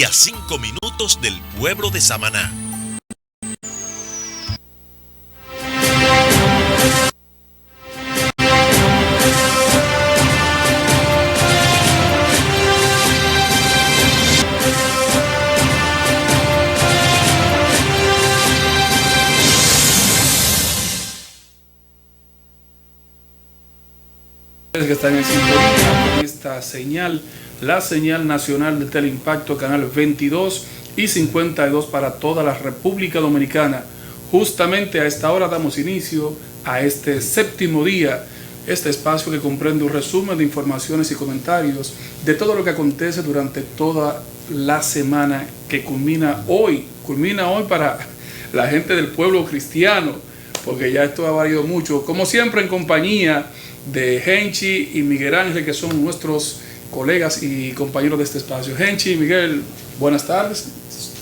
y a 5 minutos del pueblo de Samaná. Que están en sintonía con esta señal, la señal nacional de Teleimpacto, canal 22 y 52 para toda la República Dominicana. Justamente a esta hora damos inicio a este séptimo día, este espacio que comprende un resumen de informaciones y comentarios de todo lo que acontece durante toda la semana, que culmina hoy para la gente del pueblo cristiano, porque ya esto ha variado mucho, como siempre en compañía de Henchi y Miguel Ángel, que son nuestros colegas y compañeros de este espacio. Henchi y Miguel, buenas tardes,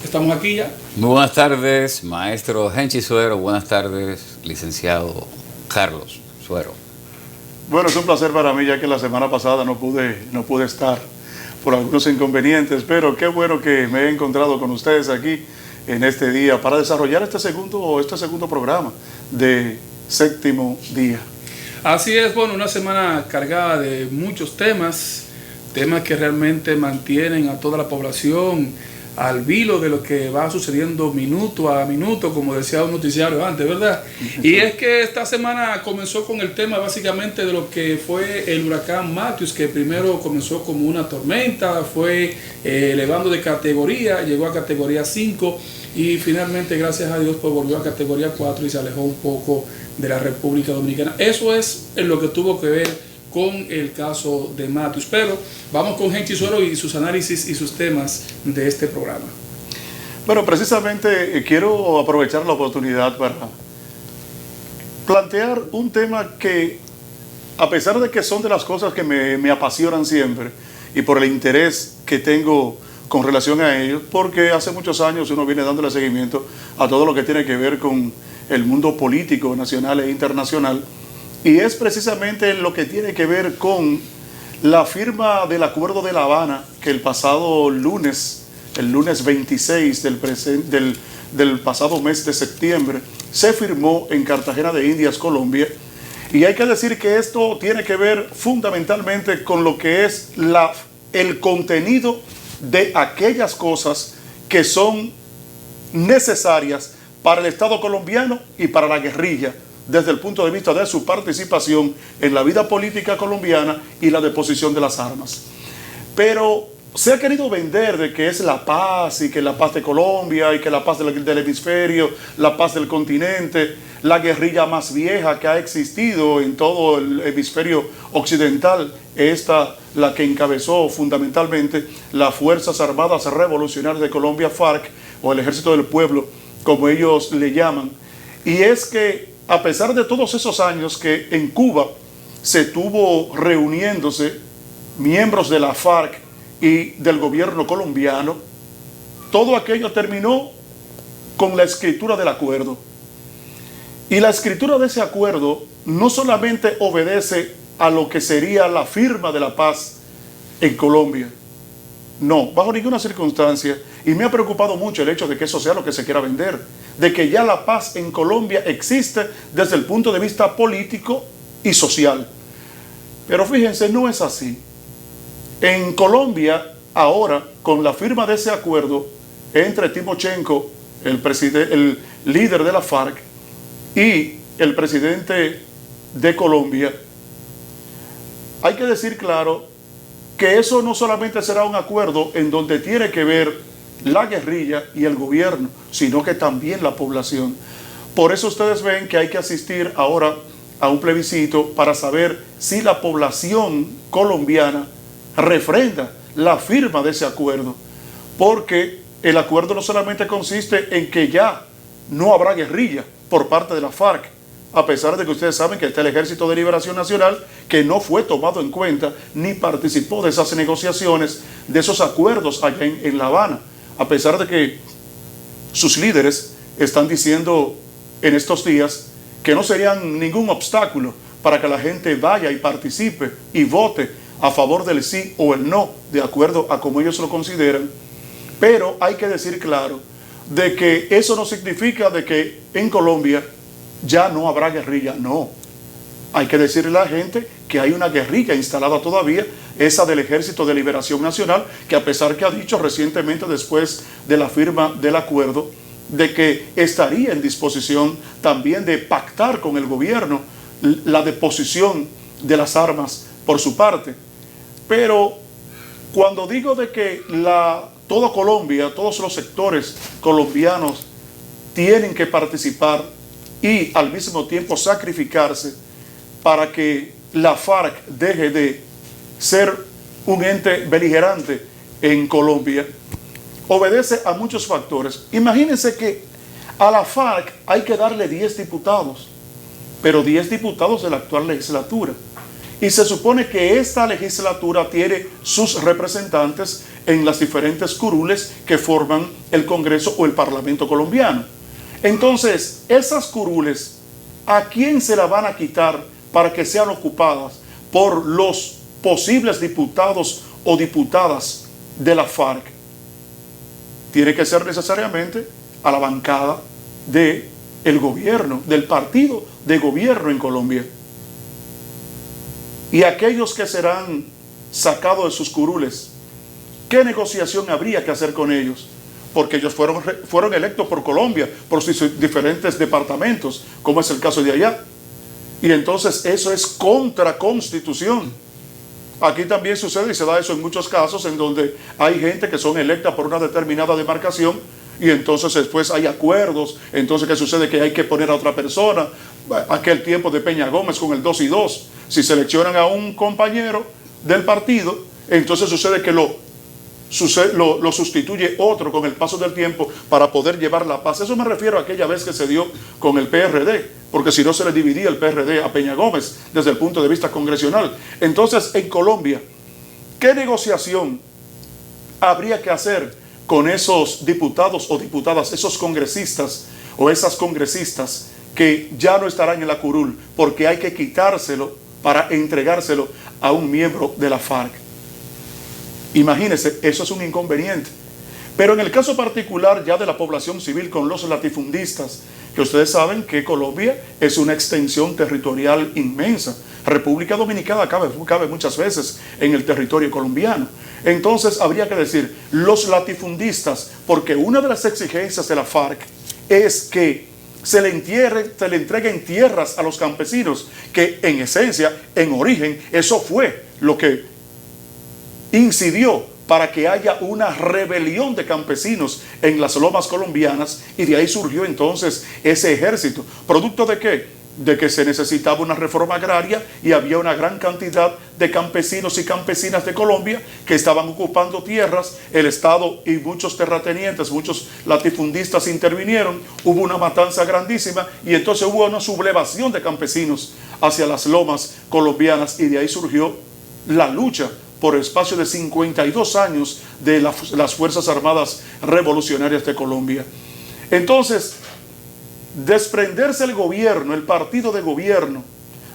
estamos aquí ya. Muy buenas tardes, maestro Henchi Suero. Buenas tardes, licenciado Carlos Suero. Bueno, es un placer para mí, ya que la semana pasada no pude estar por algunos inconvenientes, pero qué bueno que me he encontrado con ustedes aquí en este día para desarrollar este segundo programa de séptimo día. Así es, bueno, una semana cargada de muchos temas que realmente mantienen a toda la población al vilo de lo que va sucediendo minuto a minuto, como decía un noticiario antes, ¿verdad? Y es que esta semana comenzó con el tema básicamente de lo que fue el huracán Matthews, que primero comenzó como una tormenta, fue elevando de categoría, llegó a categoría 5 y finalmente, gracias a Dios, pues volvió a categoría 4 y se alejó un poco de la República Dominicana. Eso es en lo que tuvo que ver con el caso de Matthews. Pero vamos con Henchi Suero y sus análisis y sus temas de este programa. Bueno, precisamente quiero aprovechar la oportunidad para plantear un tema que, a pesar de que son de las cosas que me apasionan siempre y por el interés que tengo con relación a ellos, porque hace muchos años uno viene dándole seguimiento a todo lo que tiene que ver con el mundo político nacional e internacional, y es precisamente lo que tiene que ver con la firma del Acuerdo de La Habana, que el pasado lunes, el lunes 26 del pasado mes de septiembre, se firmó en Cartagena de Indias, Colombia. Y hay que decir que esto tiene que ver fundamentalmente con lo que es el contenido de aquellas cosas que son necesarias para el Estado colombiano y para la guerrilla, desde el punto de vista de su participación en la vida política colombiana y la deposición de las armas. Pero se ha querido vender de que es la paz, y que la paz de Colombia, y que la paz del hemisferio, la paz del continente, la guerrilla más vieja que ha existido en todo el hemisferio occidental, esta la que encabezó fundamentalmente las Fuerzas Armadas Revolucionarias de Colombia, FARC, o el Ejército del Pueblo, como ellos le llaman. Y es que a pesar de todos esos años que en Cuba se tuvo reuniéndose miembros de la FARC y del gobierno colombiano, todo aquello terminó con la escritura del acuerdo. Y la escritura de ese acuerdo no solamente obedece a lo que sería la firma de la paz en Colombia, no, bajo ninguna circunstancia, y me ha preocupado mucho el hecho de que eso sea lo que se quiera vender, de que ya la paz en Colombia existe desde el punto de vista político y social. Pero fíjense, no es así. En Colombia, ahora, con la firma de ese acuerdo entre Timochenko, el líder de la FARC, y el presidente de Colombia, hay que decir claro que eso no solamente será un acuerdo en donde tiene que ver la guerrilla y el gobierno, sino que también la población. Por eso ustedes ven que hay que asistir ahora a un plebiscito para saber si la población colombiana refrenda la firma de ese acuerdo, porque el acuerdo no solamente consiste en que ya no habrá guerrilla por parte de la FARC, a pesar de que ustedes saben que está el Ejército de Liberación Nacional, que no fue tomado en cuenta ni participó de esas negociaciones, de esos acuerdos allá en La Habana, a pesar de que sus líderes están diciendo en estos días que no serían ningún obstáculo para que la gente vaya y participe y vote a favor del sí o el no, de acuerdo a como ellos lo consideran. Pero hay que decir claro de que eso no significa de que en Colombia ya no habrá guerrilla, no. Hay que decirle a la gente que hay una guerrilla instalada todavía, esa del Ejército de Liberación Nacional, que a pesar que ha dicho recientemente después de la firma del acuerdo, de que estaría en disposición también de pactar con el gobierno la deposición de las armas por su parte. Pero cuando digo de que toda Colombia, todos los sectores colombianos tienen que participar y al mismo tiempo sacrificarse para que la FARC deje de ser un ente beligerante en Colombia, obedece a muchos factores. Imagínense que a la FARC hay que darle 10 diputados, pero 10 diputados de la actual legislatura. Y se supone que esta legislatura tiene sus representantes en las diferentes curules que forman el Congreso o el Parlamento colombiano. Entonces, esas curules, ¿a quién se la van a quitar para que sean ocupadas por los posibles diputados o diputadas de la FARC? Tiene que ser necesariamente a la bancada del gobierno, del partido de gobierno en Colombia. Y aquellos que serán sacados de sus curules, ¿qué negociación habría que hacer con ellos? Porque ellos fueron electos por Colombia, por sus diferentes departamentos, como es el caso de allá. Y entonces eso es contra Constitución. Aquí también sucede y se da eso en muchos casos en donde hay gente que son electas por una determinada demarcación y entonces después hay acuerdos. Entonces, ¿qué sucede? Que hay que poner a otra persona. Aquel tiempo de Peña Gómez con el 2 y 2. Si seleccionan a un compañero del partido, entonces sucede que lo sustituye otro con el paso del tiempo para poder llevar la paz. Eso me refiero a aquella vez que se dio con el PRD, porque si no se le dividía el PRD a Peña Gómez desde el punto de vista congresional. Entonces, en Colombia, ¿qué negociación habría que hacer con esos diputados o diputadas, esos congresistas o esas congresistas que ya no estarán en la curul porque hay que quitárselo para entregárselo a un miembro de la FARC? Imagínense, eso es un inconveniente. Pero en el caso particular ya de la población civil con los latifundistas, que ustedes saben que Colombia es una extensión territorial inmensa. República Dominicana cabe muchas veces en el territorio colombiano. Entonces habría que decir los latifundistas, porque una de las exigencias de la FARC es que se le entreguen tierras a los campesinos, que en esencia, en origen, eso fue lo que incidió para que haya una rebelión de campesinos en las lomas colombianas, y de ahí surgió entonces ese ejército. ¿Producto de qué? De que se necesitaba una reforma agraria y había una gran cantidad de campesinos y campesinas de Colombia que estaban ocupando tierras. El Estado y muchos terratenientes, muchos latifundistas intervinieron, hubo una matanza grandísima y entonces hubo una sublevación de campesinos hacia las lomas colombianas, y de ahí surgió la lucha por el espacio de 52 años de las Fuerzas Armadas Revolucionarias de Colombia. Entonces, desprenderse el gobierno, el partido de gobierno,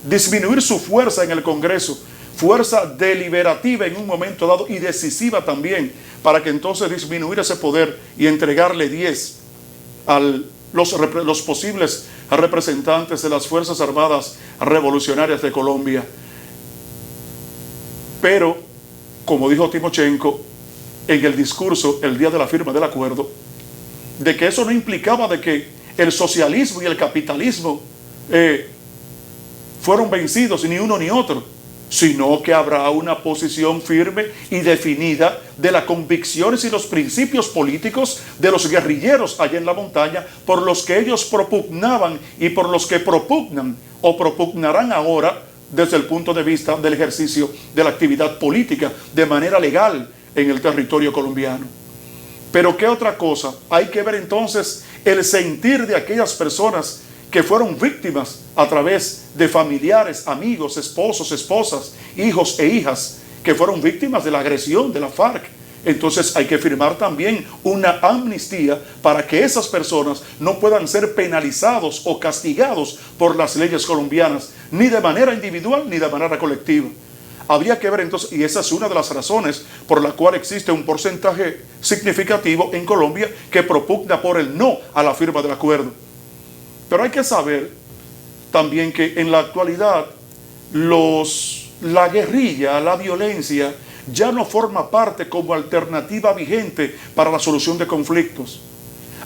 disminuir su fuerza en el Congreso, fuerza deliberativa en un momento dado y decisiva también, para que entonces disminuir ese poder y entregarle 10 a los posibles representantes de las Fuerzas Armadas Revolucionarias de Colombia. Pero, como dijo Timochenko en el discurso el día de la firma del acuerdo, de que eso no implicaba de que el socialismo y el capitalismo fueron vencidos, ni uno ni otro, sino que habrá una posición firme y definida de las convicciones y los principios políticos de los guerrilleros allá en la montaña, por los que ellos propugnaban y por los que propugnan o propugnarán ahora desde el punto de vista del ejercicio de la actividad política de manera legal en el territorio colombiano. Pero ¿qué otra cosa? Hay que ver entonces el sentir de aquellas personas que fueron víctimas a través de familiares, amigos, esposos, esposas, hijos e hijas, que fueron víctimas de la agresión de la FARC. Entonces hay que firmar también una amnistía para que esas personas no puedan ser penalizados o castigados por las leyes colombianas, ni de manera individual ni de manera colectiva. Habría que ver entonces, y esa es una de las razones por la cual existe un porcentaje significativo en Colombia que propugna por el no a la firma del acuerdo. Pero hay que saber también que en la actualidad la guerrilla, la violencia, ya no forma parte como alternativa vigente para la solución de conflictos.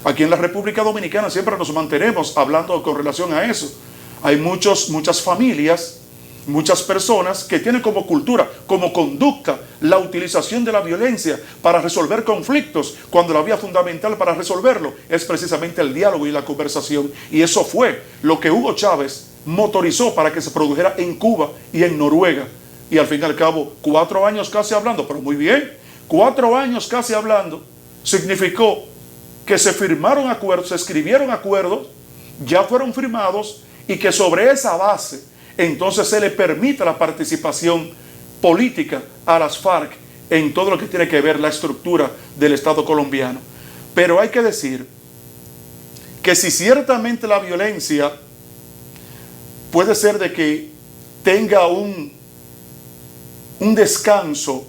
Aquí en la República Dominicana siempre nos mantenemos hablando con relación a eso. Hay muchas familias, muchas personas que tienen como cultura, como conducta, la utilización de la violencia para resolver conflictos, cuando la vía fundamental para resolverlo es precisamente el diálogo y la conversación. Y eso fue lo que Hugo Chávez motorizó para que se produjera en Cuba y en Noruega. Y al fin y al cabo, 4 años casi hablando, pero muy bien, 4 años casi hablando, significó que se firmaron acuerdos, se escribieron acuerdos, ya fueron firmados, y que sobre esa base entonces se le permite la participación política a las FARC en todo lo que tiene que ver la estructura del Estado colombiano. Pero hay que decir que si ciertamente la violencia puede ser de que tenga un descanso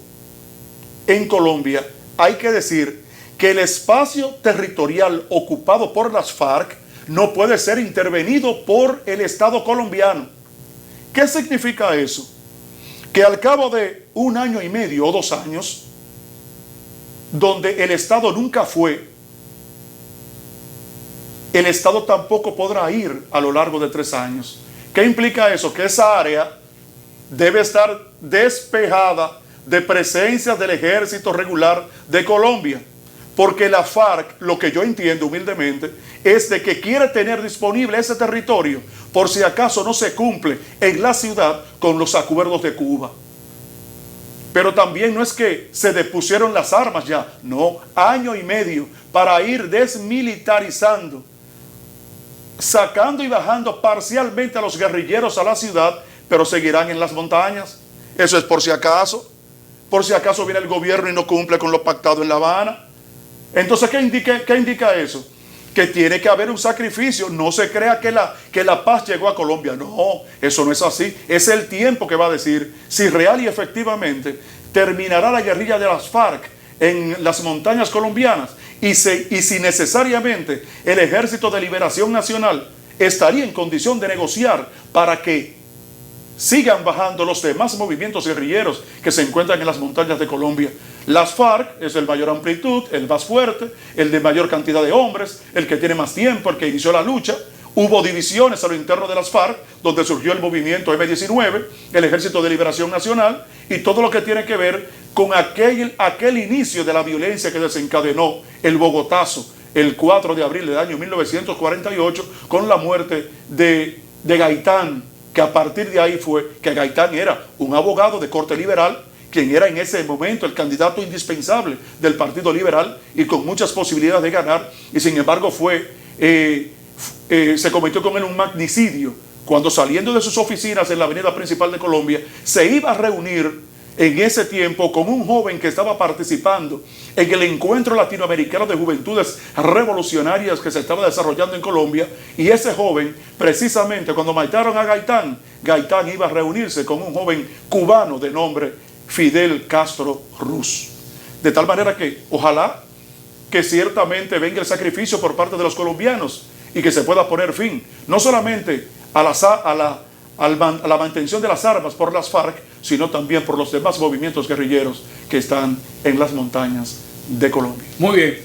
en Colombia, hay que decir que el espacio territorial ocupado por las FARC no puede ser intervenido por el Estado colombiano. ¿Qué significa eso? Que al cabo de 1 año y medio o 2 años, donde el Estado nunca fue, el Estado tampoco podrá ir a lo largo de 3 años. ¿Qué implica eso? Que esa área debe estar despejada de presencia del ejército regular de Colombia. Porque la FARC, lo que yo entiendo humildemente, es de que quiere tener disponible ese territorio por si acaso no se cumple en la ciudad con los acuerdos de Cuba. Pero también no es que se depusieron las armas ya, no, 1 año y medio para ir desmilitarizando, sacando y bajando parcialmente a los guerrilleros a la ciudad, pero seguirán en las montañas. Eso es por si acaso viene el gobierno y no cumple con lo pactado en La Habana. Entonces, ¿qué indica eso? Que tiene que haber un sacrificio. No se crea que la paz llegó a Colombia. No, eso no es así. Es el tiempo que va a decir si real y efectivamente terminará la guerrilla de las FARC en las montañas colombianas y si necesariamente el Ejército de Liberación Nacional estaría en condición de negociar para que sigan bajando los demás movimientos guerrilleros que se encuentran en las montañas de Colombia. Las FARC es el mayor amplitud, el más fuerte, el de mayor cantidad de hombres, el que tiene más tiempo, el que inició la lucha. Hubo divisiones a lo interno de las FARC, donde surgió el movimiento M-19, el Ejército de Liberación Nacional, y todo lo que tiene que ver con aquel inicio de la violencia que desencadenó el Bogotazo el 4 de abril del año 1948, con la muerte de Gaitán, que a partir de ahí fue que Gaitán era un abogado de corte liberal, quien era en ese momento el candidato indispensable del Partido Liberal y con muchas posibilidades de ganar, y sin embargo se cometió con él un magnicidio cuando, saliendo de sus oficinas en la avenida principal de Colombia, se iba a reunir en ese tiempo con un joven que estaba participando en el encuentro latinoamericano de juventudes revolucionarias que se estaba desarrollando en Colombia, y ese joven, precisamente cuando mataron a Gaitán, Gaitán iba a reunirse con un joven cubano de nombre Fidel Castro Ruz. De tal manera que ojalá que ciertamente venga el sacrificio por parte de los colombianos y que se pueda poner fin no solamente a la mantención de las armas por las FARC, sino también por los demás movimientos guerrilleros que están en las montañas de Colombia. Muy bien.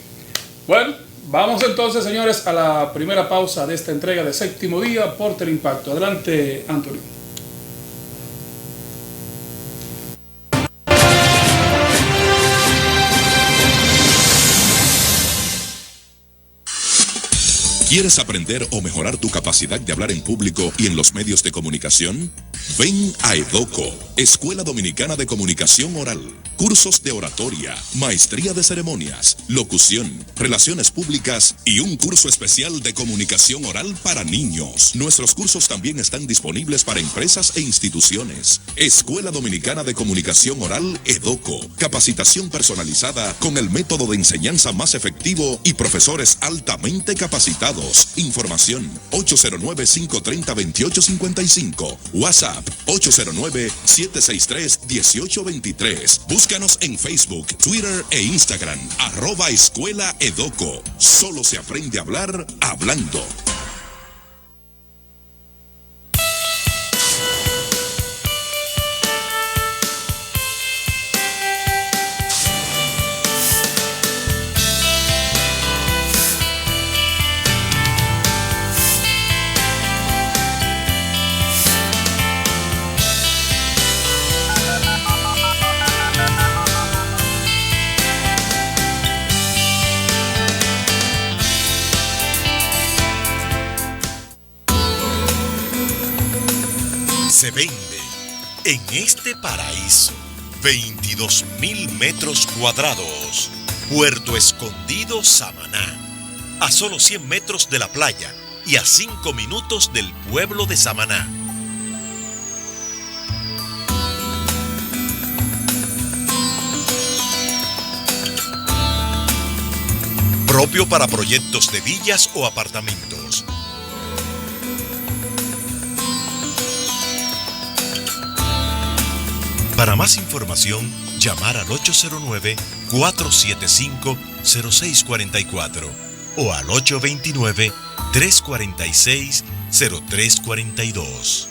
Bueno, vamos entonces, señores, a la primera pausa de esta entrega de Séptimo Día por Teleimpacto. Adelante, Anthony. ¿Quieres aprender o mejorar tu capacidad de hablar en público y en los medios de comunicación? Ven a EDOCO, Escuela Dominicana de Comunicación Oral. Cursos de oratoria, maestría de ceremonias, locución, relaciones públicas y un curso especial de comunicación oral para niños. Nuestros cursos también están disponibles para empresas e instituciones. Escuela Dominicana de Comunicación Oral, EDOCO. Capacitación personalizada con el método de enseñanza más efectivo y profesores altamente capacitados. Llámanos. Información 809-530-2855. WhatsApp 809-763-1823. Búscanos en Facebook, Twitter e Instagram. @Escuela Edoco. Solo se aprende a hablar hablando. Se vende en este paraíso 22.000 metros cuadrados. Puerto Escondido, Samaná. A solo 100 metros de la playa y a 5 minutos del pueblo de Samaná. Propio para proyectos de villas o apartamentos. Para más información, llamar al 809-475-0644 o al 829-346-0342.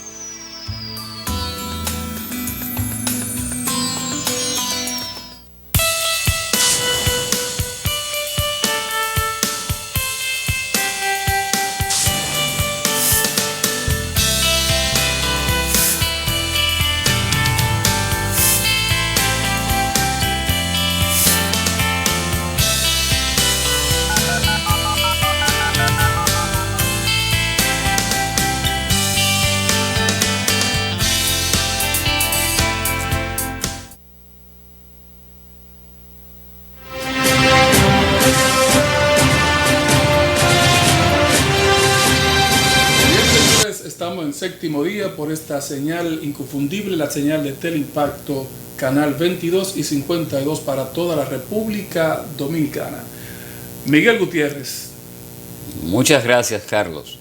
Estamos en séptimo día por esta señal inconfundible, la señal de Teleimpacto, canal 22 y 52 para toda la República Dominicana. Miguel Gutiérrez. Muchas gracias, Carlos.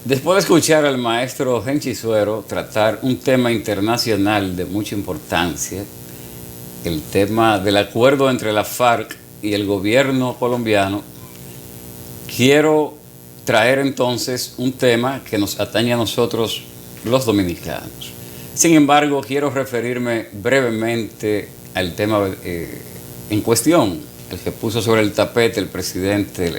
Después de escuchar al maestro Henchi Suero tratar un tema internacional de mucha importancia, el tema del acuerdo entre la FARC y el gobierno colombiano, quiero traer entonces un tema que nos atañe a nosotros los dominicanos. Sin embargo, quiero referirme brevemente al tema en cuestión, el que puso sobre el tapete el presidente,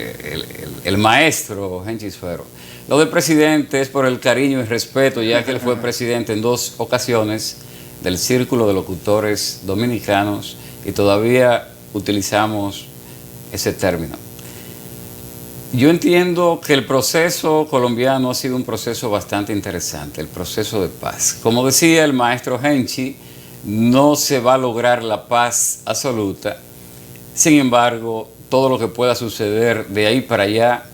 el maestro Henchi Suero. Lo del presidente es por el cariño y respeto, ya que él fue presidente en 2 ocasiones del Círculo de Locutores Dominicanos y todavía utilizamos ese término. Yo entiendo que el proceso colombiano ha sido un proceso bastante interesante, el proceso de paz. Como decía el maestro Henchi, no se va a lograr la paz absoluta. Sin embargo, todo lo que pueda suceder de ahí para allá,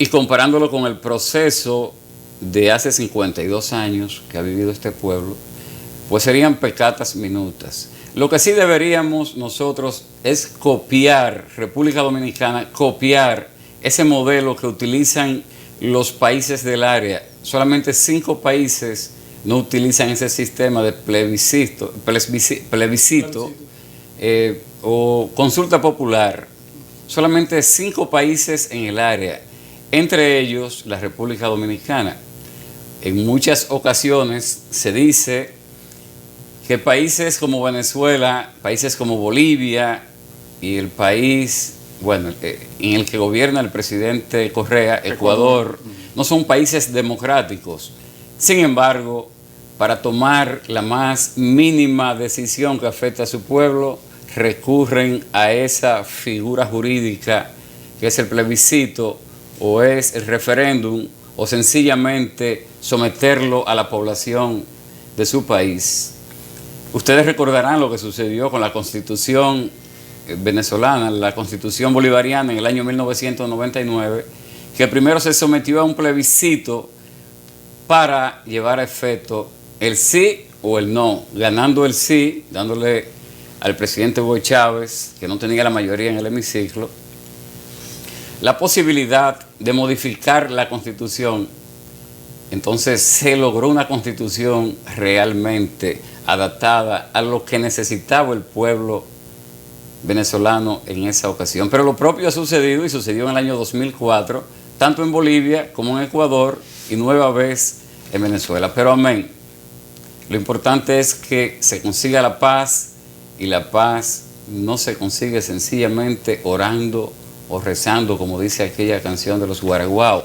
y comparándolo con el proceso de hace 52 años que ha vivido este pueblo, pues serían pecatas minutas. Lo que sí deberíamos nosotros es copiar, República Dominicana, copiar ese modelo que utilizan los países del área. Solamente 5 países no utilizan ese sistema de plebiscito o consulta popular. Solamente 5 países en el área, entre ellos la República Dominicana. En muchas ocasiones se dice que países como Venezuela, países como Bolivia y el país, bueno, en el que gobierna el presidente Correa, Ecuador, no son países democráticos. Sin embargo, para tomar la más mínima decisión que afecta a su pueblo, recurren a esa figura jurídica que es el plebiscito o es el referéndum o sencillamente someterlo a la población de su país. Ustedes recordarán lo que sucedió con la Constitución venezolana, la Constitución bolivariana en el año 1999, que primero se sometió a un plebiscito para llevar a efecto el sí o el no, ganando el sí, dándole al presidente Hugo Chávez, que no tenía la mayoría en el hemiciclo, la posibilidad de modificar la Constitución, entonces se logró una Constitución realmente adaptada a lo que necesitaba el pueblo venezolano en esa ocasión. Pero lo propio ha sucedido y sucedió en el año 2004, tanto en Bolivia como en Ecuador y nueva vez en Venezuela. Pero amén. Lo importante es que se consiga la paz, y la paz no se consigue sencillamente orando o rezando, como dice aquella canción de los Guaraguao.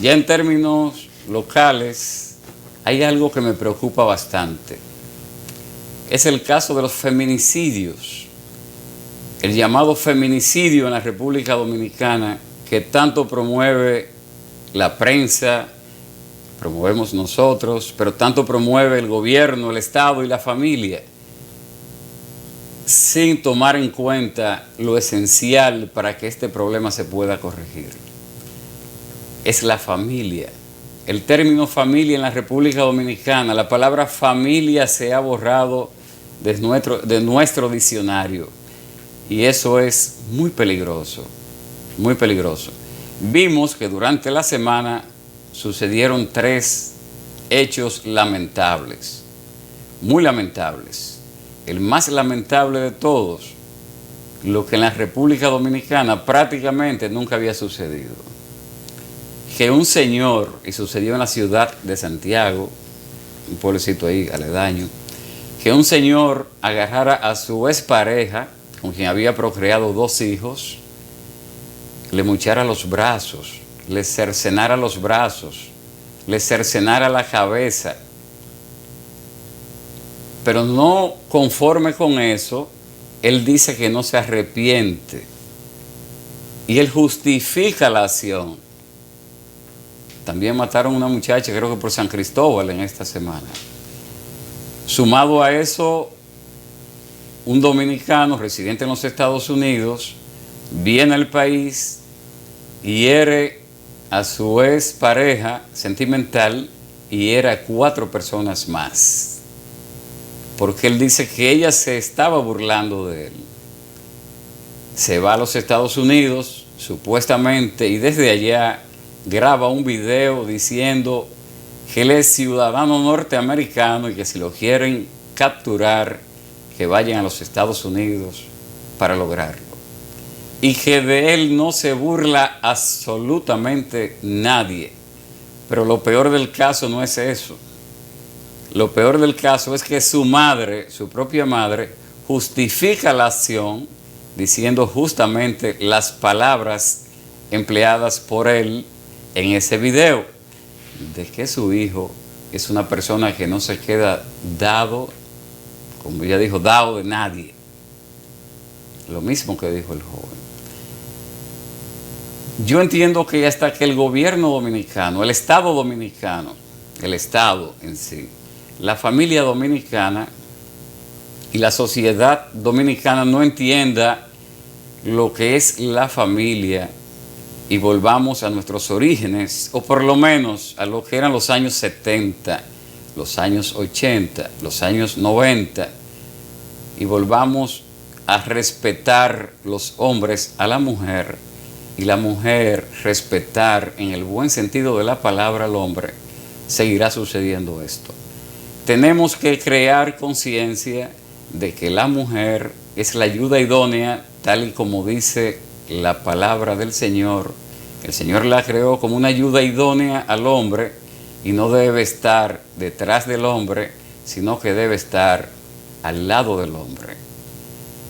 Ya en términos locales, hay algo que me preocupa bastante. Es el caso de los feminicidios. El llamado feminicidio en la República Dominicana, que tanto promueve la prensa, promovemos nosotros, pero tanto promueve el gobierno, el Estado y la familia, sin tomar en cuenta lo esencial para que este problema se pueda corregir. Es la familia. El término familia en la República Dominicana, la palabra familia se ha borrado de nuestro diccionario, y eso es muy peligroso, muy peligroso. Vimos que durante la semana sucedieron 3 hechos lamentables, muy lamentables. El más lamentable de todos, lo que en la República Dominicana prácticamente nunca había sucedido. Que un señor, y sucedió en la ciudad de Santiago, un pueblecito ahí aledaño, que un señor agarrara a su expareja, con quien había procreado 2 hijos, le mochara los brazos, le cercenara los brazos, le cercenara la cabeza. Pero no conforme con eso, él dice que no se arrepiente. Y él justifica la acción. También mataron a una muchacha, creo que por San Cristóbal en esta semana. Sumado a eso, un dominicano residente en los Estados Unidos viene al país y hiere a su ex pareja sentimental y hiere a 4 personas más. Porque él dice que ella se estaba burlando de él. Se va a los Estados Unidos, supuestamente, y desde allá graba un video diciendo que él es ciudadano norteamericano y que si lo quieren capturar, que vayan a los Estados Unidos para lograrlo. Y que de él no se burla absolutamente nadie. Pero lo peor del caso no es eso. Lo peor del caso es que su madre, su propia madre, justifica la acción diciendo justamente las palabras empleadas por él en ese video, de que su hijo es una persona que no se queda dado, como ella dijo, dado de nadie. Lo mismo que dijo el joven. Yo entiendo que hasta que el gobierno dominicano, el Estado dominicano, el Estado en sí, la familia dominicana y la sociedad dominicana no entienda lo que es la familia y volvamos a nuestros orígenes, o por lo menos a lo que eran los años 70, los años 80, los años 90, y volvamos a respetar los hombres a la mujer y la mujer respetar en el buen sentido de la palabra al hombre, seguirá sucediendo esto. Tenemos que crear conciencia de que la mujer es la ayuda idónea, tal y como dice la palabra del Señor. El Señor la creó como una ayuda idónea al hombre y no debe estar detrás del hombre, sino que debe estar al lado del hombre.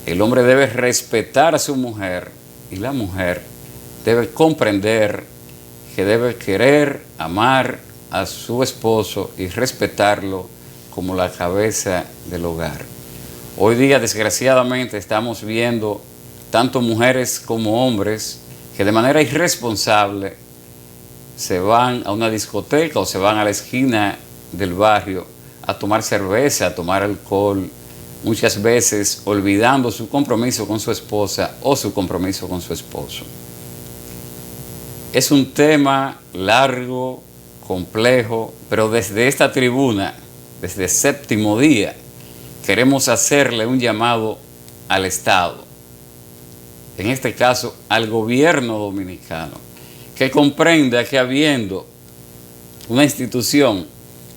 El hombre debe respetar a su mujer y la mujer debe comprender que debe querer, amar a su esposo y respetarlo como la cabeza del hogar. Hoy día, desgraciadamente, estamos viendo tanto mujeres como hombres que de manera irresponsable se van a una discoteca o se van a la esquina del barrio a tomar cerveza, a tomar alcohol, muchas veces olvidando su compromiso con su esposa o su compromiso con su esposo. Es un tema largo, complejo, pero desde esta tribuna, desde Séptimo Día, queremos hacerle un llamado al Estado. en este caso al gobierno dominicano, que comprenda que habiendo una institución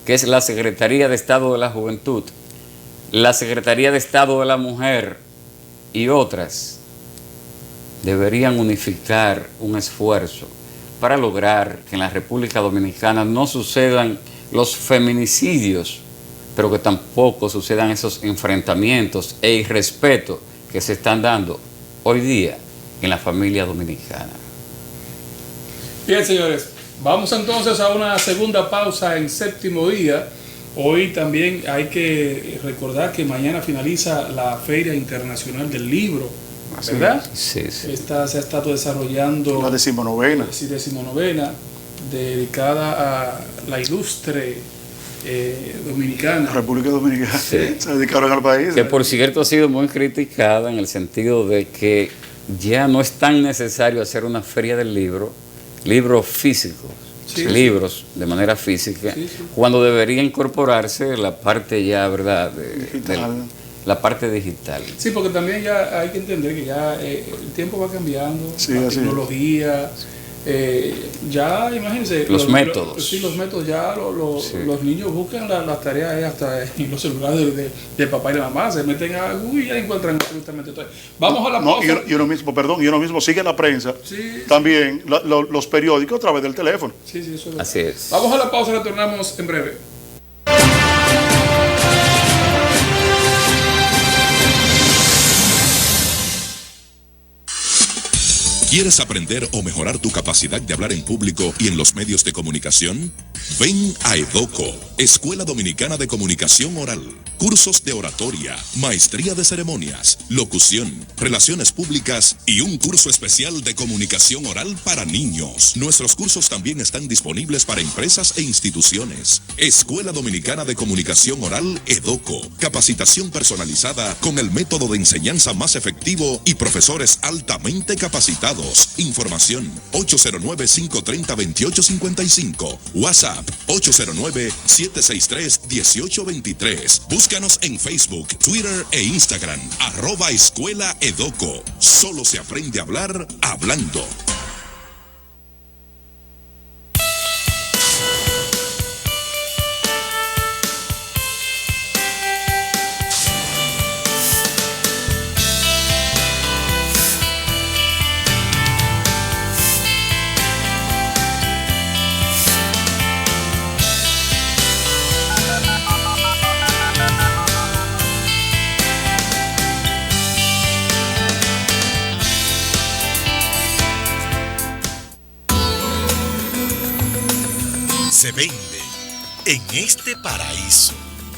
que es la Secretaría de Estado de la Juventud, la Secretaría de Estado de la Mujer y otras, deberían unificar un esfuerzo para lograr que en la República Dominicana no sucedan los feminicidios, pero que tampoco sucedan esos enfrentamientos e irrespeto que se están dando hoy día en la familia dominicana. Bien, señores, vamos entonces a una segunda pausa en Séptimo Día. Hoy también hay que recordar que mañana finaliza la Feria Internacional del Libro, ¿verdad? Sí, sí. Esta se ha estado desarrollando La 19ª. Sí, 19ª, dedicada a la ilustre dominicana. República Dominicana. Sí. Se dedicaron al país. Que por cierto ha sido muy criticada en el sentido de que ya no es tan necesario hacer una feria del libro, libros físicos, Sí, libros de manera física, Sí, sí. cuando debería incorporarse la parte ya, ¿verdad?, Digital. la parte digital. Sí, porque también ya hay que entender que ya el tiempo va cambiando, Sí, la así es. tecnología, ya imagínense. Los métodos. Sí, los métodos, ya Sí. los niños buscan las tareas hasta en los celulares de papá y de mamá, se meten a Google y ya encuentran absolutamente todo. Vamos a la No, pausa. y uno mismo, perdón, y uno mismo sigue la prensa, Sí. también los periódicos a través del teléfono. Sí, eso es verdad. Así es. Vamos a la pausa, retornamos en breve. ¿Quieres aprender o mejorar tu capacidad de hablar en público y en los medios de comunicación? Ven a EDOCO, Escuela Dominicana de Comunicación Oral. Cursos de oratoria, maestría de ceremonias, locución, relaciones públicas y un curso especial de comunicación oral para niños. Nuestros cursos también están disponibles para empresas e instituciones. Escuela Dominicana de Comunicación Oral, EDOCO. Capacitación personalizada con el método de enseñanza más efectivo y profesores altamente capacitados. Información 809-530-2855. WhatsApp 809-763-1823. Búscanos en Facebook, Twitter e Instagram. @Escuela EDOCO. Solo se aprende a hablar hablando. Se vende en este paraíso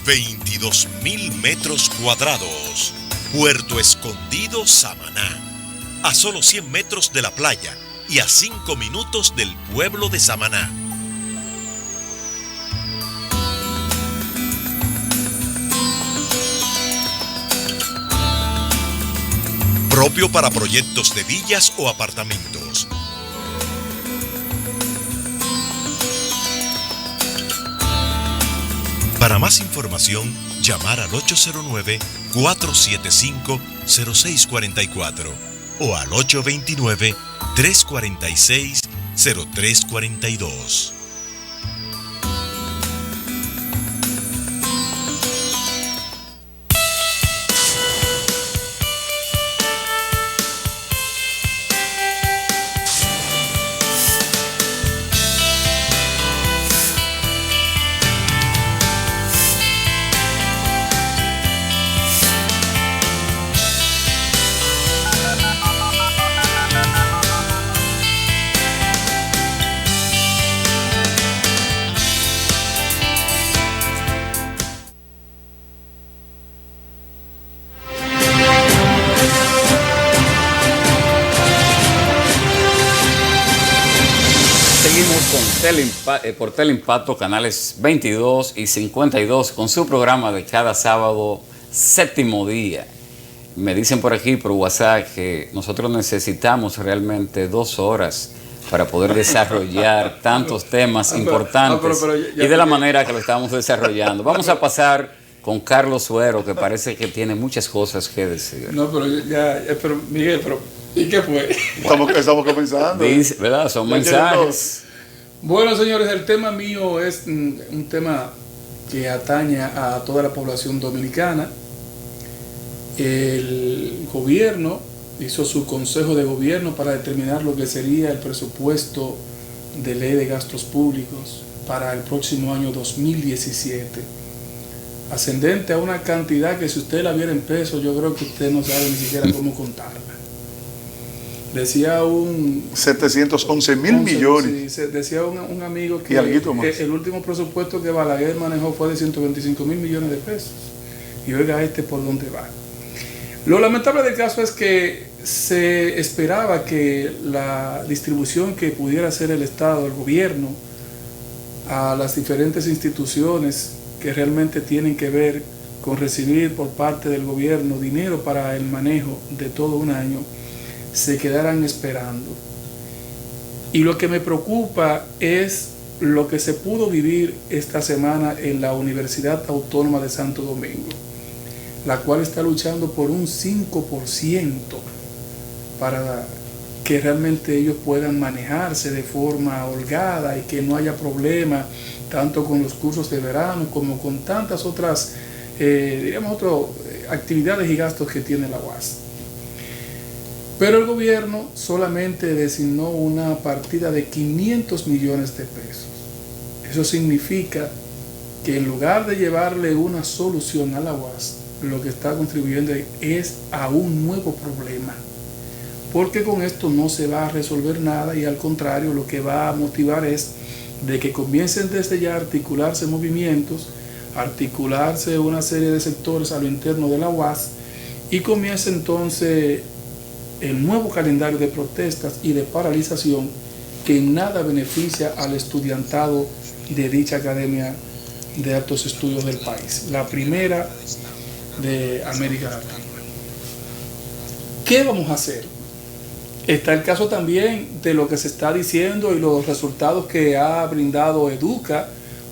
22.000 metros cuadrados. Puerto Escondido, Samaná. A solo 100 metros de la playa y a 5 minutos del pueblo de Samaná. Propio para proyectos de villas o apartamentos. Para más información, llamar al 809-475-0644 o al 829-346-0342. Por Teleimpacto, canales 22 y 52, con su programa de cada sábado, Séptimo Día. Me dicen por aquí, por WhatsApp, que nosotros necesitamos realmente 2 horas para poder desarrollar tantos temas importantes y de la manera que lo estamos desarrollando. Vamos a pasar con Carlos Suero, que parece que tiene muchas cosas que decir. No, pero pero Miguel, pero ¿Y qué fue? Estamos comenzando. Dice, ¿verdad? Son mensajes. Bueno, señores, el tema mío es un tema que atañe a toda la población dominicana. El gobierno hizo su consejo de gobierno para determinar lo que sería el presupuesto de ley de gastos públicos para el próximo año 2017, ascendente a una cantidad que si usted la viera en pesos, yo creo que usted no sabe ni siquiera cómo contarla. Decía 711 millones. Sí, decía un amigo que el último presupuesto que Balaguer manejó fue de 125 mil millones de pesos. Y oiga por dónde va. Lo lamentable del caso es que se esperaba que la distribución que pudiera hacer el Estado, el gobierno, a las diferentes instituciones que realmente tienen que ver con recibir por parte del gobierno dinero para el manejo de todo un año, se quedaran esperando. Y lo que me preocupa es lo que se pudo vivir esta semana en la Universidad Autónoma de Santo Domingo, la cual está luchando por un 5% para que realmente ellos puedan manejarse de forma holgada y que no haya problema tanto con los cursos de verano como con tantas otras actividades y gastos que tiene la UAS. Pero el gobierno solamente designó una partida de 500 millones de pesos. Eso significa que en lugar de llevarle una solución a la UAS, lo que está contribuyendo es a un nuevo problema. Porque con esto no se va a resolver nada y al contrario lo que va a motivar es de que comiencen desde ya a articularse movimientos, articularse una serie de sectores a lo interno de la UAS y comience entonces el nuevo calendario de protestas y de paralización que en nada beneficia al estudiantado de dicha academia de altos estudios del país, la primera de América Latina. ¿Qué vamos a hacer? Está el caso también de lo que se está diciendo y los resultados que ha brindado Educa,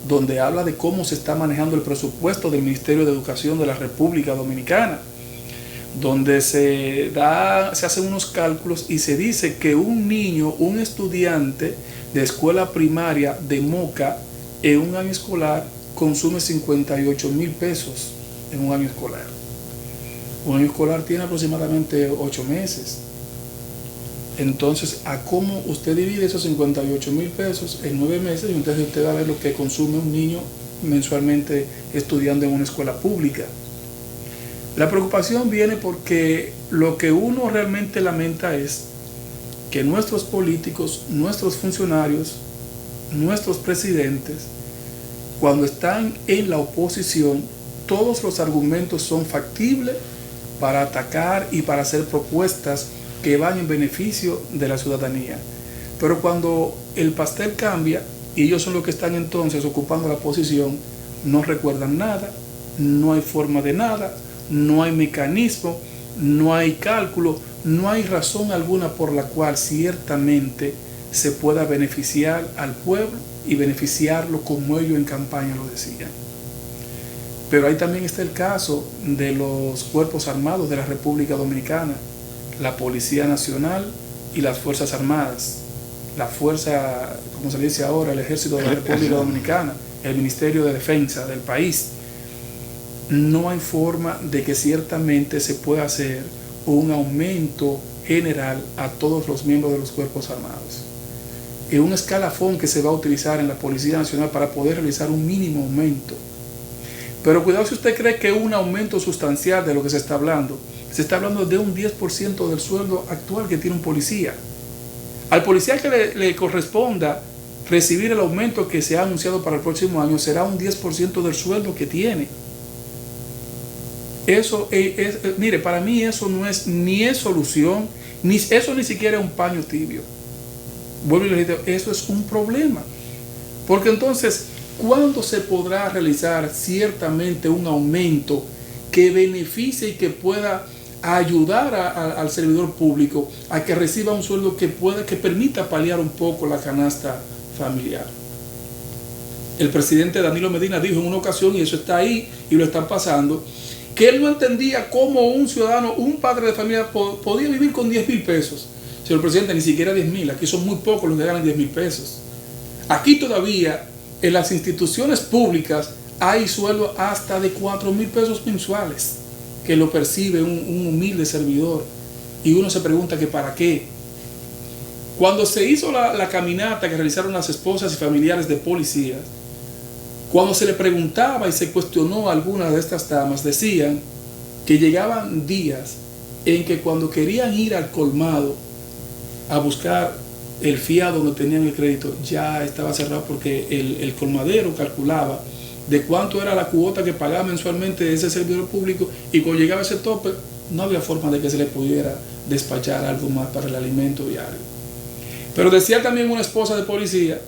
donde habla de cómo se está manejando el presupuesto del Ministerio de Educación de la República Dominicana, donde se hacen unos cálculos y se dice que un niño, un estudiante de escuela primaria de Moca en un año escolar consume 58 mil pesos en un año escolar. Un año escolar tiene aproximadamente 8 meses. Entonces, ¿a cómo usted divide esos 58 mil pesos en 9 meses? Y entonces usted va a ver lo que consume un niño mensualmente estudiando en una escuela pública. La preocupación viene porque lo que uno realmente lamenta es que nuestros políticos, nuestros funcionarios, nuestros presidentes, cuando están en la oposición, todos los argumentos son factibles para atacar y para hacer propuestas que van en beneficio de la ciudadanía. Pero cuando el pastel cambia y ellos son los que están entonces ocupando la posición, no recuerdan nada, no hay forma de nada, no hay mecanismo, no hay cálculo, no hay razón alguna por la cual ciertamente se pueda beneficiar al pueblo y beneficiarlo como ellos en campaña lo decían. Pero ahí también está el caso de los cuerpos armados de la República Dominicana, la Policía Nacional y las Fuerzas Armadas, la Fuerza, como se dice ahora, el Ejército de la República Dominicana, el Ministerio de Defensa del país. No hay forma de que ciertamente se pueda hacer un aumento general a todos los miembros de los cuerpos armados. Es un escalafón que se va a utilizar en la Policía Nacional para poder realizar un mínimo aumento. Pero cuidado si usted cree que es un aumento sustancial de lo que se está hablando. Se está hablando de un 10% del sueldo actual que tiene un policía. Al policía que le corresponda recibir el aumento que se ha anunciado para el próximo año será un 10% del sueldo que tiene. Eso mire, para mí eso no es ni es solución, ni eso ni siquiera es un paño tibio. Vuelvo y le digo, eso es un problema. Porque entonces, ¿cuándo se podrá realizar ciertamente un aumento que beneficie y que pueda ayudar al servidor público a que reciba un sueldo que permita paliar un poco la canasta familiar? El presidente Danilo Medina dijo en una ocasión, y eso está ahí y lo están pasando, que él no entendía cómo un ciudadano, un padre de familia podía vivir con 10,000 pesos. Señor presidente, ni siquiera 10,000, aquí son muy pocos los que ganan 10,000 pesos. Aquí todavía en las instituciones públicas hay sueldo hasta de 4,000 pesos mensuales que lo percibe un humilde servidor, y uno se pregunta que para qué. Cuando se hizo la caminata que realizaron las esposas y familiares de policías, cuando se le preguntaba y se cuestionó a algunas de estas damas, decían que llegaban días en que cuando querían ir al colmado a buscar el fiado donde tenían el crédito, ya estaba cerrado porque el colmadero calculaba de cuánto era la cuota que pagaba mensualmente de ese servidor público, y cuando llegaba ese tope no había forma de que se le pudiera despachar algo más para el alimento diario. Pero decía también una esposa de policía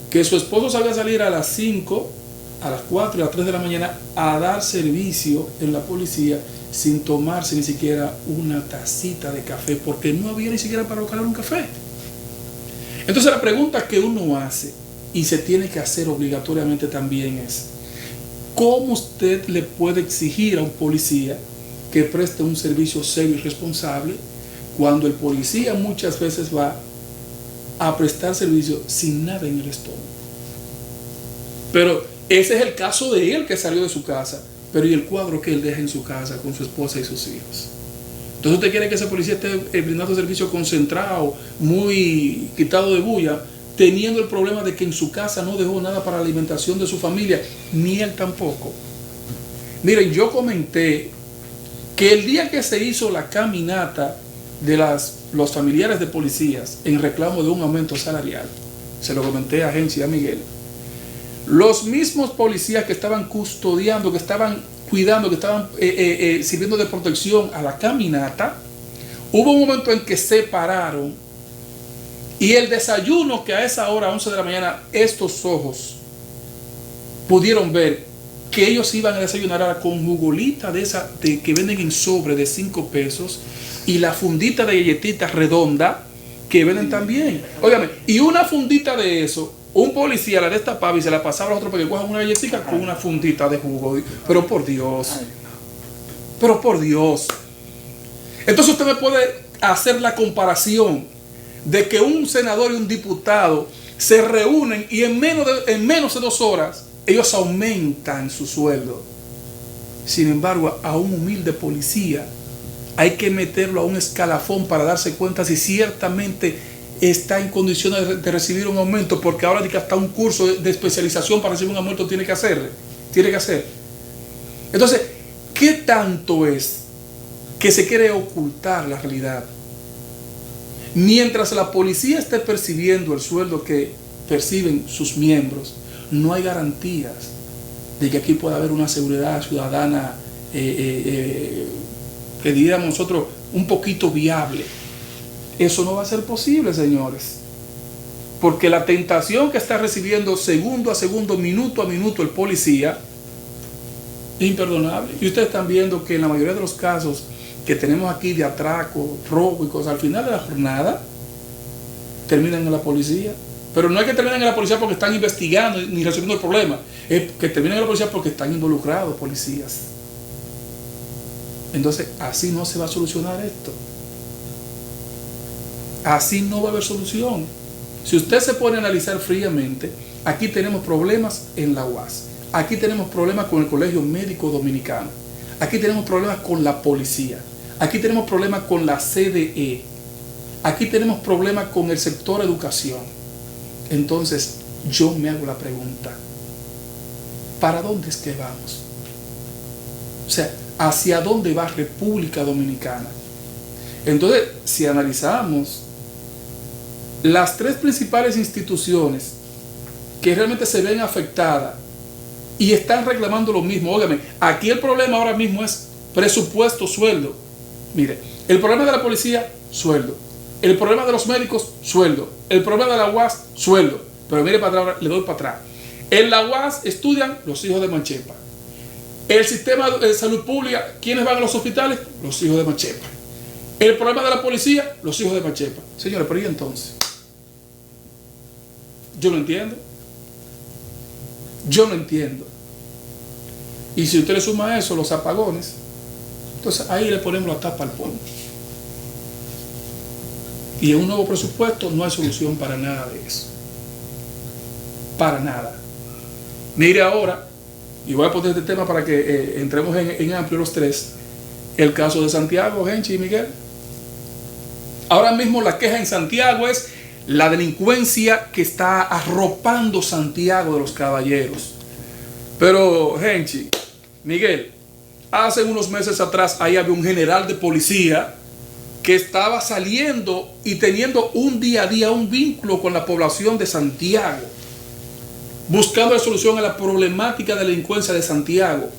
que su esposo sabía salir a las 5, a las 4 y a las 3 de la mañana a dar servicio en la policía sin tomarse ni siquiera una tacita de café, porque no había ni siquiera para buscar un café. Entonces la pregunta que uno hace y se tiene que hacer obligatoriamente también es: ¿cómo usted le puede exigir a un policía que preste un servicio serio y responsable cuando el policía muchas veces va a prestar servicio sin nada en el estómago? Pero ese es el caso de él, que salió de su casa, pero ¿y el cuadro que él deja en su casa con su esposa y sus hijos? Entonces usted quiere que ese policía esté brindando servicio concentrado, muy quitado de bulla, teniendo el problema de que en su casa no dejó nada para la alimentación de su familia, ni él tampoco. Miren, yo comenté que el día que se hizo la caminata de los familiares de policías en reclamo de un aumento salarial, se lo comenté a Agencia Miguel, los mismos policías que estaban custodiando, que estaban cuidando, que estaban sirviendo de protección a la caminata, hubo un momento en que se pararon, y el desayuno que a esa hora, 11 de la mañana, estos ojos pudieron ver que ellos iban a desayunar ahora con jugolita de esa que venden en sobre de 5 pesos, y la fundita de galletitas redonda que venden también. Óigame, y una fundita de eso, un policía la destapaba y se la pasaba a los otros para que cojan una galletita con una fundita de jugo. Pero por Dios, pero por Dios. Entonces usted me puede hacer la comparación de que un senador y un diputado se reúnen y en menos de 2 horas ellos aumentan su sueldo. Sin embargo, a un humilde policía hay que meterlo a un escalafón para darse cuenta si ciertamente está en condiciones de recibir un aumento, porque ahora que hasta un curso de especialización para recibir un aumento tiene que hacer. Entonces, ¿qué tanto es que se quiere ocultar la realidad? Mientras la policía esté percibiendo el sueldo que perciben sus miembros, no hay garantías de que aquí pueda haber una seguridad ciudadana que diríamos nosotros un poquito viable. Eso no va a ser posible, señores, porque la tentación que está recibiendo segundo a segundo, minuto a minuto el policía es imperdonable. Y ustedes están viendo que en la mayoría de los casos que tenemos aquí de atraco, robo y cosas, al final de la jornada terminan en la policía. Pero no es que terminen en la policía porque están investigando ni resolviendo el problema, es que terminan en la policía porque están involucrados policías. Entonces, así no se va a solucionar esto. Así no va a haber solución. Si usted se pone a analizar fríamente, aquí tenemos problemas en la UAS, aquí tenemos problemas con el Colegio Médico Dominicano, aquí tenemos problemas con la policía, aquí tenemos problemas con la CDE, aquí tenemos problemas con el sector educación. Entonces, yo me hago la pregunta, ¿para dónde es que vamos? O sea, ¿hacia dónde va República Dominicana? Entonces, si analizamos las 3 principales instituciones que realmente se ven afectadas y están reclamando lo mismo, óigame, aquí el problema ahora mismo es presupuesto, sueldo. Mire, el problema de la policía, sueldo. El problema de los médicos, sueldo. El problema de la UAS, sueldo. Pero mire para atrás, le doy para atrás. En la UAS estudian los hijos de Manchepa. El sistema de salud pública, ¿quiénes van a los hospitales? Los hijos de Manchepa. El problema de la policía, los hijos de Manchepa. Señores, pero ¿y entonces? Yo no entiendo. Yo no entiendo. Y si usted le suma a eso los apagones, Entonces ahí le ponemos la tapa al polvo. Y en un nuevo presupuesto no hay solución para nada de eso. Para nada. Mire ahora, y voy a poner este tema para que entremos en amplio los tres, el caso de Santiago, Henchi y Miguel. Ahora mismo la queja en Santiago es la delincuencia que está arropando Santiago de los Caballeros. Pero, Henchi, Miguel, hace unos meses atrás ahí había un general de policía que estaba saliendo y teniendo un día a día un vínculo con la población de Santiago, buscando la solución a la problemática de la delincuencia de Santiago.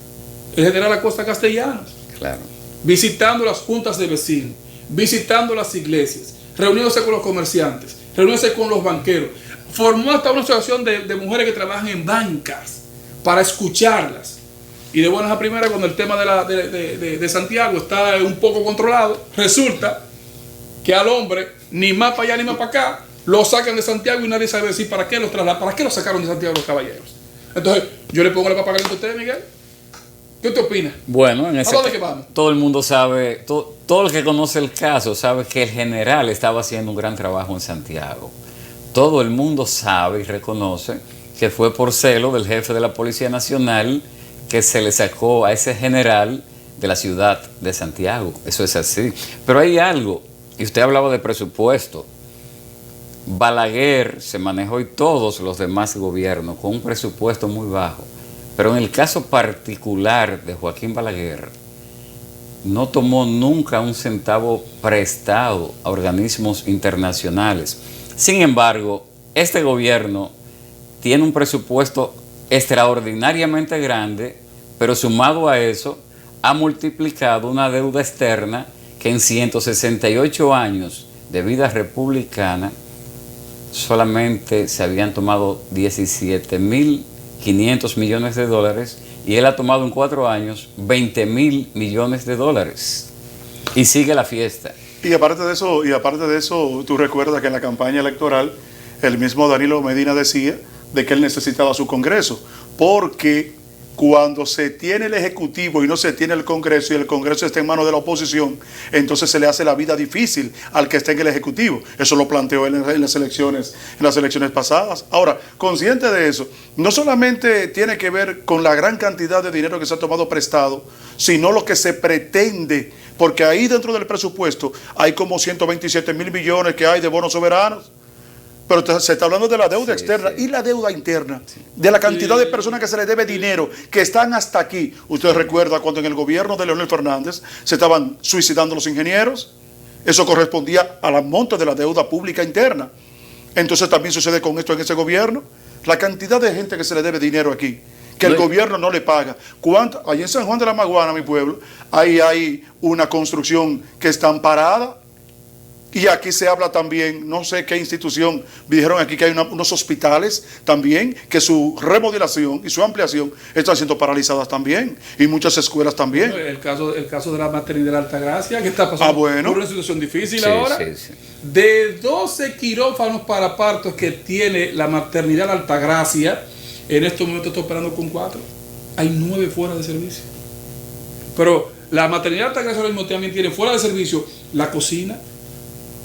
El general Acosta Castellanos. Claro. Visitando las juntas de vecinos, visitando las iglesias, reuniéndose con los comerciantes, reuniéndose con los banqueros. Formó hasta una asociación de mujeres que trabajan en bancas para escucharlas. Y de buenas a primeras, cuando el tema de Santiago está un poco controlado, resulta que al hombre, ni más para allá ni más para acá, lo sacan de Santiago y nadie sabe decir para qué los trasladan, para qué lo sacaron de Santiago los Caballeros. Entonces, yo le pongo la papa caliente a usted, Miguel. ¿Qué te opina? Bueno, en ese ¿A dónde que vamos? todo el mundo sabe, todo el que conoce el caso sabe que el general estaba haciendo un gran trabajo en Santiago. Todo el mundo sabe y reconoce que fue por celo del jefe de la Policía Nacional que se le sacó a ese general de la ciudad de Santiago. Eso es así. Pero hay algo, y usted hablaba de presupuesto. Balaguer se manejó y todos los demás gobiernos con un presupuesto muy bajo. Pero en el caso particular de Joaquín Balaguer, no tomó nunca un centavo prestado a organismos internacionales. Sin embargo, este gobierno tiene un presupuesto extraordinariamente grande, pero sumado a eso, ha multiplicado una deuda externa que en 168 años de vida republicana solamente se habían tomado 17.500 millones de dólares y él ha tomado en 4 años 20.000 millones de dólares y sigue la fiesta. Y aparte de eso, tú recuerdas que en la campaña electoral el mismo Danilo Medina decía de que él necesitaba su Congreso, porque cuando se tiene el Ejecutivo y no se tiene el Congreso y el Congreso está en manos de la oposición, entonces se le hace la vida difícil al que esté en el Ejecutivo. Eso lo planteó él en las elecciones pasadas. Ahora, consciente de eso, no solamente tiene que ver con la gran cantidad de dinero que se ha tomado prestado, sino lo que se pretende, porque ahí dentro del presupuesto hay como 127.000 millones que hay de bonos soberanos. Pero se está hablando de la deuda externa y la deuda interna, de la cantidad de personas que se les debe dinero, que están hasta aquí. Usted recuerda cuando en el gobierno de Leonel Fernández se estaban suicidando los ingenieros. Eso correspondía al monto de la deuda pública interna. Entonces también sucede con esto en ese gobierno. La cantidad de gente que se le debe dinero aquí, que el gobierno no le paga. Allí en San Juan de la Maguana, mi pueblo, ahí hay una construcción que está amparada. Y aquí se habla también, no sé qué institución, me dijeron aquí que hay unos hospitales también, que su remodelación y su ampliación están siendo paralizadas también, y muchas escuelas también. Bueno, el caso de la maternidad de Altagracia, que está pasando por una situación difícil ahora. De 12 quirófanos para partos que tiene la maternidad de Altagracia, en estos momentos está operando con 4. Hay 9 fuera de servicio. Pero la maternidad de Altagracia ahora mismo también tiene fuera de servicio la cocina.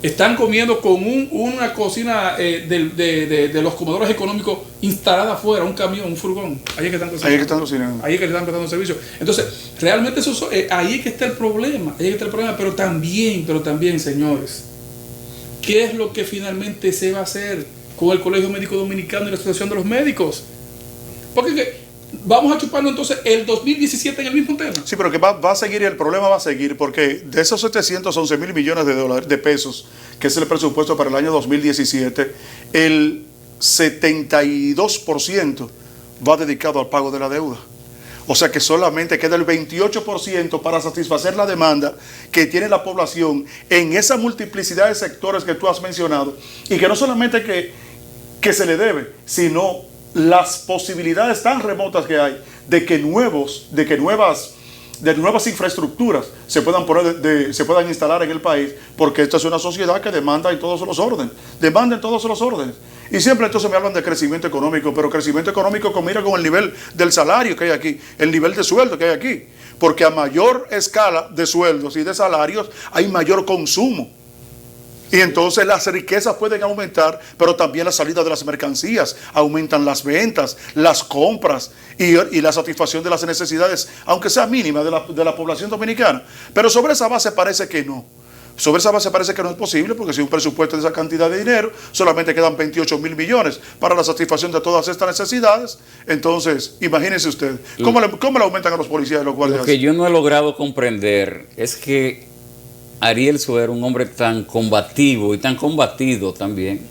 Están comiendo con una cocina de los comedores económicos instalada afuera, un camión, un furgón. Ahí es que están cocinando. Ahí es que están prestando servicio. Entonces, realmente ahí es que está el problema. Ahí es que está el problema. Pero también, señores, ¿qué es lo que finalmente se va a hacer con el Colegio Médico Dominicano y la Asociación de los Médicos? Porque vamos a chuparnos entonces el 2017 en el mismo tema. Sí, pero que va a seguir, el problema va a seguir, porque de esos 711.000 millones de pesos, que es el presupuesto para el año 2017, el 72% va dedicado al pago de la deuda. O sea que solamente queda el 28% para satisfacer la demanda que tiene la población en esa multiplicidad de sectores que tú has mencionado, y que no solamente que se le debe, sino las posibilidades tan remotas que hay de que nuevas infraestructuras se puedan instalar en el país, porque esta es una sociedad que demanda en todos los órdenes, y siempre entonces me hablan de crecimiento económico, pero crecimiento económico mira con el nivel del salario que hay aquí, el nivel de sueldo que hay aquí, porque a mayor escala de sueldos y de salarios hay mayor consumo. Y entonces las riquezas pueden aumentar, pero también la salida de las mercancías, aumentan las ventas, las compras y la satisfacción de las necesidades, aunque sea mínima, de la población dominicana. Pero sobre esa base parece que no. Sobre esa base parece que no es posible, porque si un presupuesto de esa cantidad de dinero, solamente quedan 28 mil millones para la satisfacción de todas estas necesidades. Entonces, imagínense usted, ¿cómo le aumentan a los policías y los guardias? Lo que yo no he logrado comprender es que Ariel Suero, un hombre tan combativo y tan combatido también,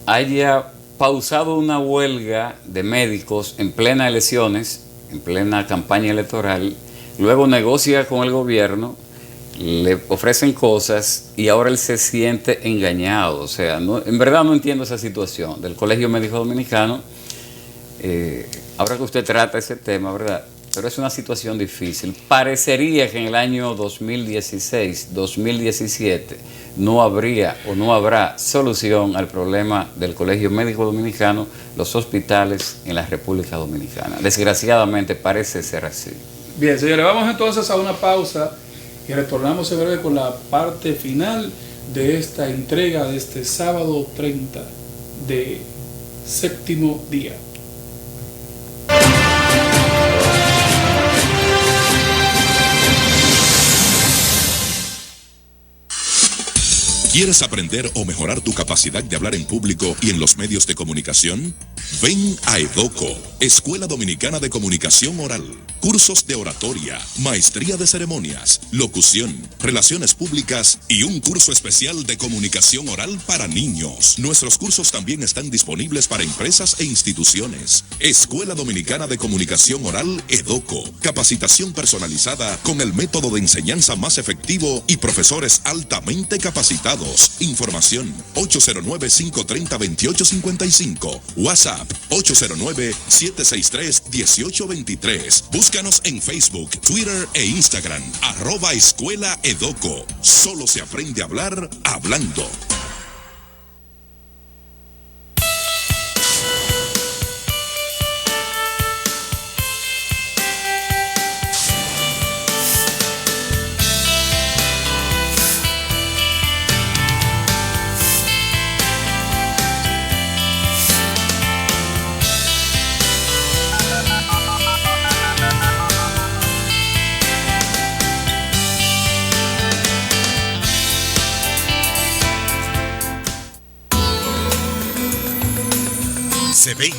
haya pausado una huelga de médicos en plena elecciones, en plena campaña electoral, luego negocia con el gobierno, le ofrecen cosas y ahora él se siente engañado. O sea, en verdad no entiendo esa situación del Colegio Médico Dominicano. Ahora que usted trata ese tema, ¿verdad? Pero es una situación difícil. Parecería que en el año 2016, 2017 no habría o no habrá solución al problema del Colegio Médico Dominicano, los hospitales en la República Dominicana. Desgraciadamente parece ser así. Bien, señores, vamos entonces a una pausa y retornamos en breve con la parte final de esta entrega de este sábado 30 de séptimo día. ¿Quieres aprender o mejorar tu capacidad de hablar en público y en los medios de comunicación? Ven a EDOCO, Escuela Dominicana de Comunicación Oral. Cursos de oratoria, maestría de ceremonias, locución, relaciones públicas y un curso especial de comunicación oral para niños. Nuestros cursos también están disponibles para empresas e instituciones. Escuela Dominicana de Comunicación Oral EDOCO. Capacitación personalizada con el método de enseñanza más efectivo y profesores altamente capacitados. Información 809-530-2855. WhatsApp 809-763-1823. Búscanos en Facebook, Twitter e Instagram, @Escuela EDOCO. Solo se aprende a hablar hablando. Se vende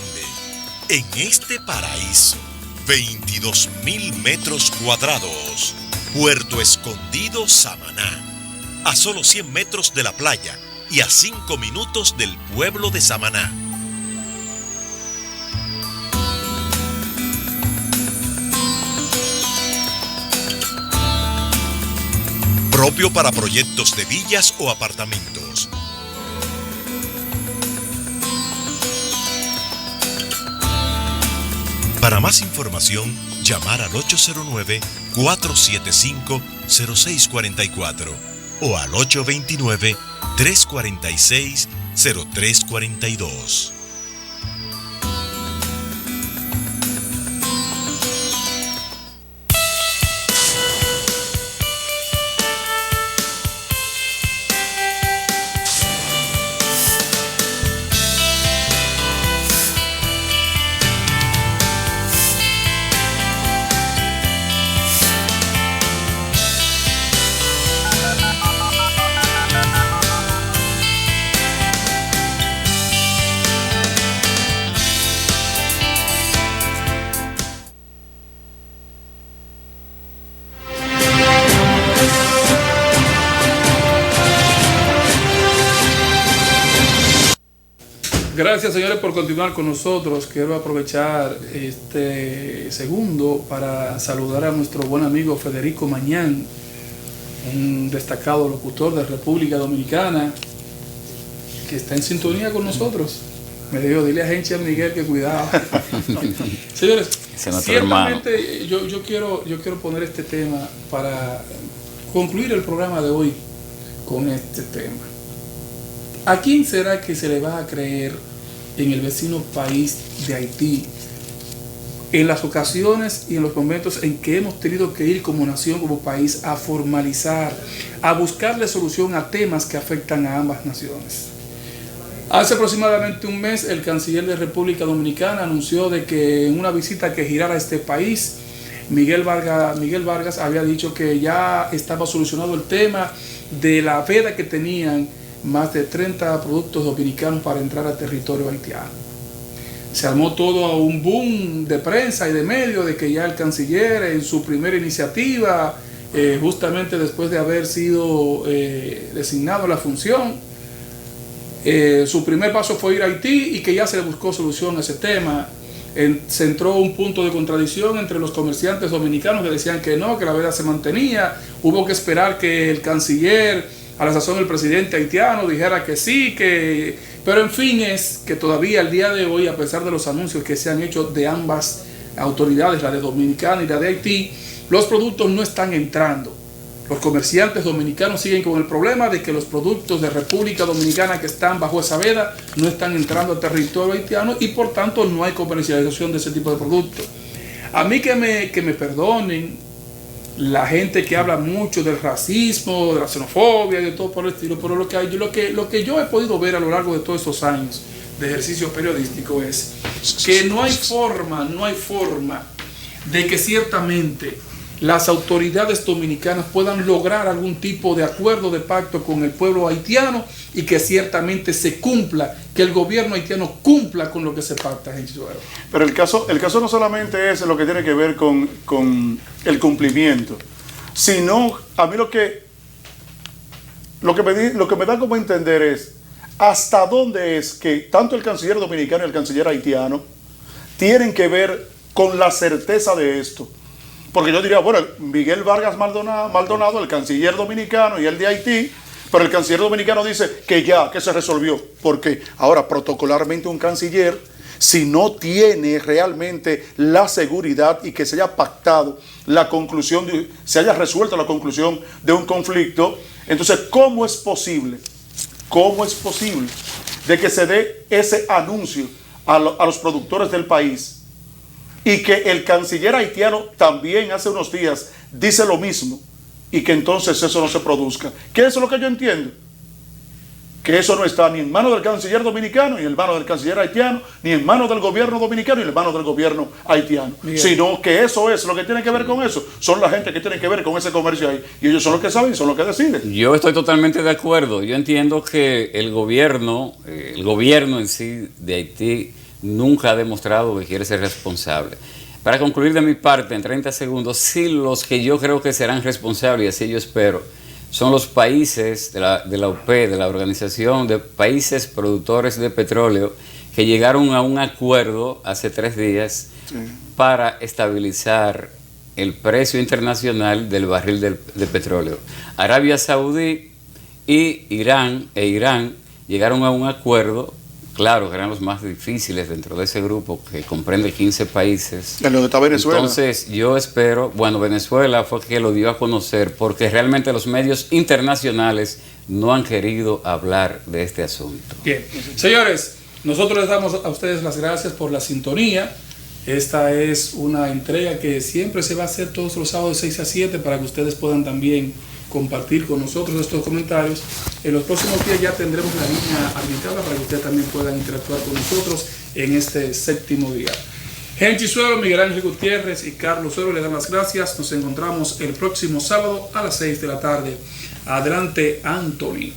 en este paraíso 22.000 metros cuadrados. Puerto Escondido, Samaná. A solo 100 metros de la playa y a 5 minutos del pueblo de Samaná. Propio para proyectos de villas o apartamentos. Para más información, llamar al 809-475-0644 o al 829-346-0342. Gracias, señores, por continuar con nosotros. Quiero aprovechar este segundo para saludar a nuestro buen amigo Federico Mañán, un destacado locutor de República Dominicana que está en sintonía con nosotros. Me dijo, dile a Genchi Miguel que cuidado. Señores, ciertamente yo quiero poner este tema para concluir el programa de hoy con este tema. ¿A quién será que se le va a creer en el vecino país de Haití en las ocasiones y en los momentos en que hemos tenido que ir como nación, como país, a formalizar, a buscarle solución a temas que afectan a ambas naciones. Hace aproximadamente un mes, el canciller de República Dominicana anunció de que en una visita que girara a este país, Miguel Vargas había dicho que ya estaba solucionado el tema de la veda que tenían más de 30 productos dominicanos para entrar al territorio haitiano. Se armó todo un boom de prensa y de medios de que ya el canciller en su primera iniciativa, justamente después de haber sido designado a la función, su primer paso fue ir a Haití y que ya se le buscó solución a ese tema. Se entró un punto de contradicción entre los comerciantes dominicanos que decían que no, que la veda se mantenía. Hubo que esperar que el canciller, a la sazón el presidente haitiano, dijera que sí, pero en fin es que todavía al día de hoy, a pesar de los anuncios que se han hecho de ambas autoridades, la de Dominicana y la de Haití, los productos no están entrando. Los comerciantes dominicanos siguen con el problema de que los productos de República Dominicana que están bajo esa veda no están entrando al territorio haitiano y por tanto no hay comercialización de ese tipo de productos. A mí que me perdonen la gente que habla mucho del racismo, de la xenofobia y de todo por el estilo, pero lo que yo he podido ver a lo largo de todos estos años de ejercicio periodístico es que no hay forma de que ciertamente las autoridades dominicanas puedan lograr algún tipo de acuerdo, de pacto con el pueblo haitiano y que ciertamente se cumpla, que el gobierno haitiano cumpla con lo que se pacta. Pero el caso no solamente es lo que tiene que ver con el cumplimiento, sino a mí lo que me da como entender es hasta dónde es que tanto el canciller dominicano y el canciller haitiano tienen que ver con la certeza de esto. Porque yo diría, bueno, Miguel Vargas Maldonado, el canciller dominicano y el de Haití, pero el canciller dominicano dice que se resolvió. Porque ahora, protocolarmente un canciller, si no tiene realmente la seguridad y que se haya pactado la conclusión, se haya resuelto la conclusión de un conflicto, entonces, ¿cómo es posible de que se dé ese anuncio a los productores del país? Y que el canciller haitiano también hace unos días dice lo mismo y que entonces eso no se produzca. ¿Qué es lo que yo entiendo? Que eso no está ni en manos del canciller dominicano, ni en manos del canciller haitiano, ni en manos del gobierno dominicano, ni en manos del gobierno haitiano. Miguel. Sino que eso es lo que tiene que ver con eso. Son la gente que tiene que ver con ese comercio ahí. Y ellos son los que saben y son los que deciden. Yo estoy totalmente de acuerdo. Yo entiendo que el gobierno en sí de Haití nunca ha demostrado que quiere ser responsable. Para concluir de mi parte, en 30 segundos, sí, los que yo creo que serán responsables, y así yo espero, son los países de la OP, de la Organización de Países Productores de Petróleo, que llegaron a un acuerdo hace 3 días para estabilizar el precio internacional del barril de petróleo. Arabia Saudí y Irán llegaron a un acuerdo. Claro, que eran los más difíciles dentro de ese grupo que comprende 15 países. ¿En donde está Venezuela? Entonces, yo espero, Venezuela fue que lo dio a conocer porque realmente los medios internacionales no han querido hablar de este asunto. Bien, señores, nosotros les damos a ustedes las gracias por la sintonía. Esta es una entrega que siempre se va a hacer todos los sábados de 6 a 7 para que ustedes puedan también compartir con nosotros estos comentarios. En los próximos días ya tendremos la línea habilitada para que ustedes también puedan interactuar con nosotros en este 7º día. Henry Suero, Miguel Ángel Gutiérrez y Carlos Suero le dan las gracias. Nos encontramos el próximo sábado a las 6 de la tarde. Adelante, Anthony.